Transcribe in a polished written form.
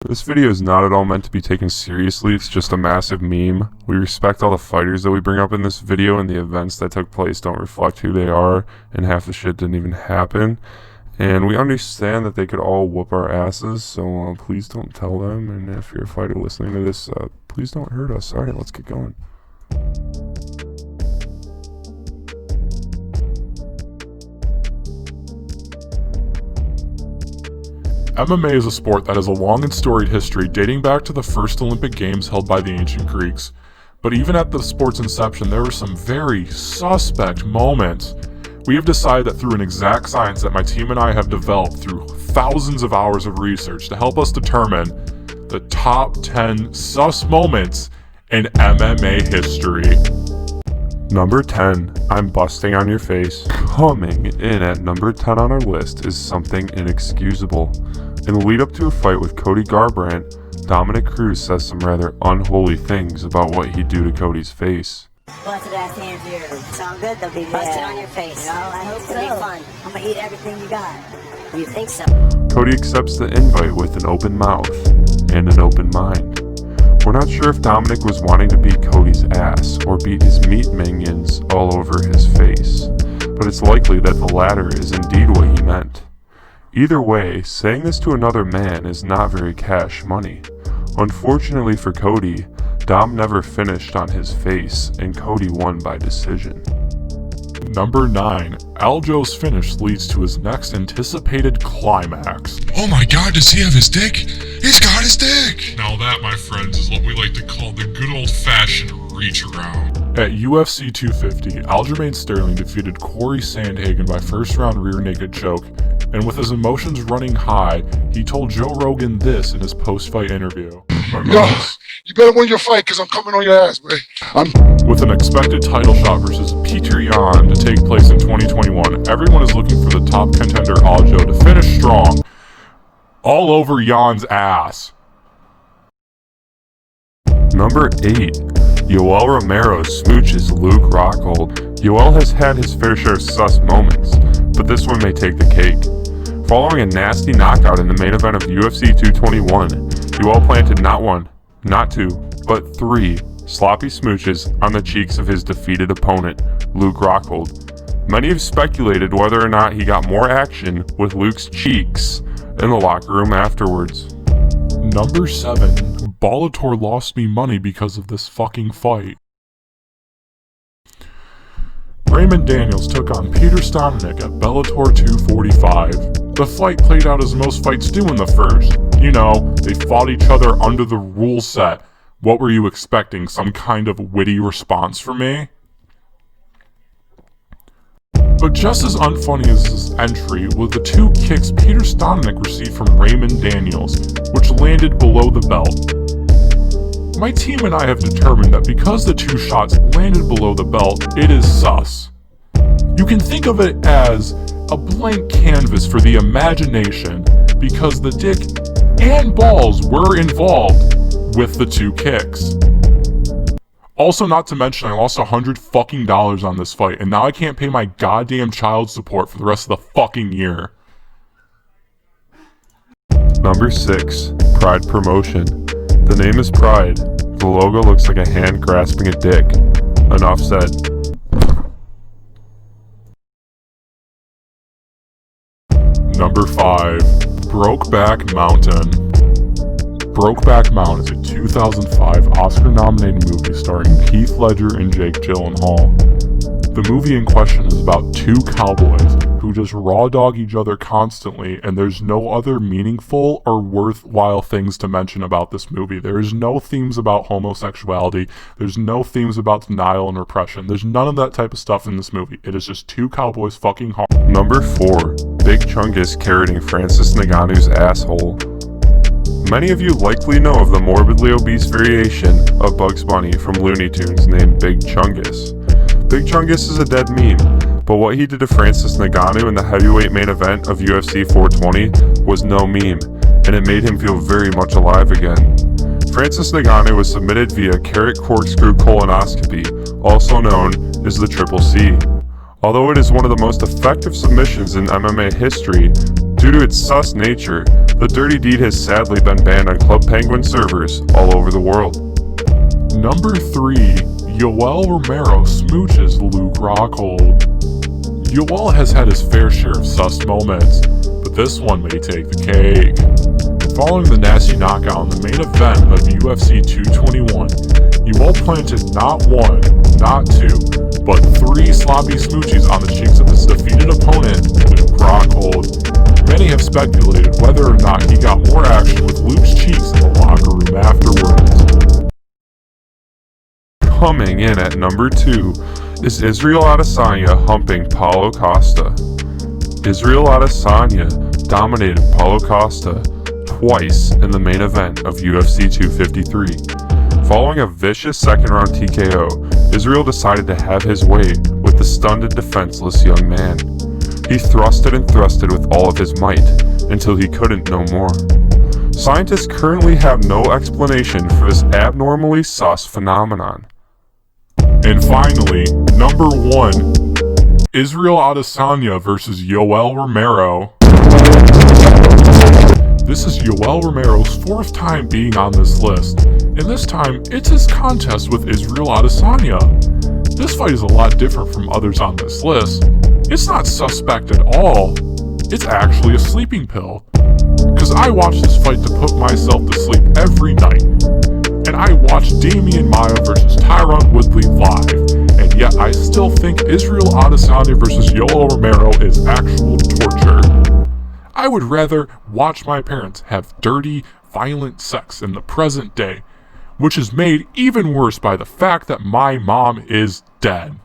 This video is not at all meant to be taken seriously, it's just a massive meme. We respect all the fighters that we bring up in this video, and the events that took place don't reflect who they are, and half the shit didn't even happen. And we understand that they could all whoop our asses, so please don't tell them, and if you're a fighter listening to this, please don't hurt us. Alright, let's get going. MMA is a sport that has a long and storied history dating back to the first Olympic Games held by the ancient Greeks. But even at the sport's inception, there were some very suspect moments. We have decided that through an exact science that my team and I have developed through thousands of hours of research to help us determine the top 10 sus moments in MMA history. Number 10, I'm busting on your face. Coming in at number 10 on our list is something inexcusable. In the lead up to a fight with Cody Garbrandt, Dominic Cruz says some rather unholy things about what he'd do to Cody's face. Busted ass hands here. Sound good? They'll be busted on your face. You know, I hope so. It'll be fun. I'm gonna eat everything you got. You think so? Cody accepts the invite with an open mouth and an open mind. We're not sure if Dominic was wanting to beat Cody's ass or beat his meat minions all over his face, but it's likely that the latter is indeed what he meant. Either way, saying this to another man is not very cash money. Unfortunately for Cody, Dom never finished on his face, and Cody won by decision. Number 9. Aljo's finish leads to his next anticipated climax. Oh my god, does he have his dick? He's got his dick! Now that, my friends, is what we like to call the good old-fashioned reach around. At UFC 250, Aljamain Sterling defeated Corey Sandhagen by first-round rear naked choke, and with his emotions running high, he told Joe Rogan this in his post-fight interview. Yo, you better win your fight, cause I'm coming on your ass, man. With an expected title shot versus Peter Yan to take place in 2021, everyone is looking for the top contender Aljo to finish strong, all over Yan's ass. Number 8. Yoel Romero smooches Luke Rockhold. Yoel has had his fair share of sus moments, but this one may take the cake. Following a nasty knockout in the main event of UFC 221, Yoel planted not one, not two, but 3 sloppy smooches on the cheeks of his defeated opponent, Luke Rockhold. Many have speculated whether or not he got more action with Luke's cheeks in the locker room afterwards. Number 7. Bellator lost me money because of this fucking fight. Raymond Daniels took on Peter Stonanek at Bellator 245. The fight played out as most fights do in the first. You know, they fought each other under the rule set. What were you expecting? Some kind of witty response from me? But just as unfunny as his entry were the 2 kicks Peter Stonanek received from Raymond Daniels, which landed below the belt. My team and I have determined that because the 2 shots landed below the belt, it is sus. You can think of it as a blank canvas for the imagination because the dick and balls were involved with the 2 kicks. Also, not to mention, I lost $100 fucking on this fight, and now I can't pay my goddamn child support for the rest of the fucking year. Number 6. Pride Promotion. The name is Pride. The logo looks like a hand grasping a dick. Enough said. Number 5. Brokeback Mountain. Brokeback Mountain is a 2005 Oscar-nominated movie starring Heath Ledger and Jake Gyllenhaal. The movie in question is about 2 cowboys who just raw dog each other constantly, and there's no other meaningful or worthwhile things to mention about this movie. There is no themes about homosexuality. There's no themes about denial and repression. There's none of that type of stuff in this movie. It is just 2 cowboys fucking hard. Number 4. Big Chungus carroting Francis Ngannou's asshole. Many of you likely know of the morbidly obese variation of Bugs Bunny from Looney Tunes named Big Chungus. Big Chungus is a dead meme, but what he did to Francis Ngannou in the heavyweight main event of UFC 420 was no meme, and it made him feel very much alive again. Francis Ngannou was submitted via carrot corkscrew colonoscopy, also known as the Triple C. Although it is one of the most effective submissions in MMA history, due Due to its sus nature, the dirty deed has sadly been banned on Club Penguin servers all over the world. Number 3. Yoel Romero smooches Luke Rockhold. Yoel has had his fair share of sus moments, but this one may take the cake. Following the nasty knockout in the main event of UFC 221, Yoel planted not 1, not 2, but 3 sloppy smoochies on the cheeks of his defeated opponent, Luke Rockhold. Many have speculated whether or not he got more action with Luke's cheeks in the locker room afterwards. Coming in at number 2 is Israel Adesanya humping Paulo Costa. Israel Adesanya dominated Paulo Costa twice in the main event of UFC 253. Following a vicious second-round TKO, Israel decided to have his way with the stunned and defenseless young man. He thrusted and thrusted with all of his might until he couldn't no more. Scientists currently have no explanation for this abnormally sus phenomenon. And finally, number 1, Israel Adesanya versus Yoel Romero. This is Yoel Romero's 4th time being on this list, and this time it's his contest with Israel Adesanya. This fight is a lot different from others on this list. It's not suspect at all. It's actually a sleeping pill. Because I watch this fight to put myself to sleep every night. And I watched Damian Maia versus Tyron Woodley live, and yet I still think Israel Adesanya versus Yoel Romero is actual torture. I would rather watch my parents have dirty, violent sex in the present day, which is made even worse by the fact that my mom is dead.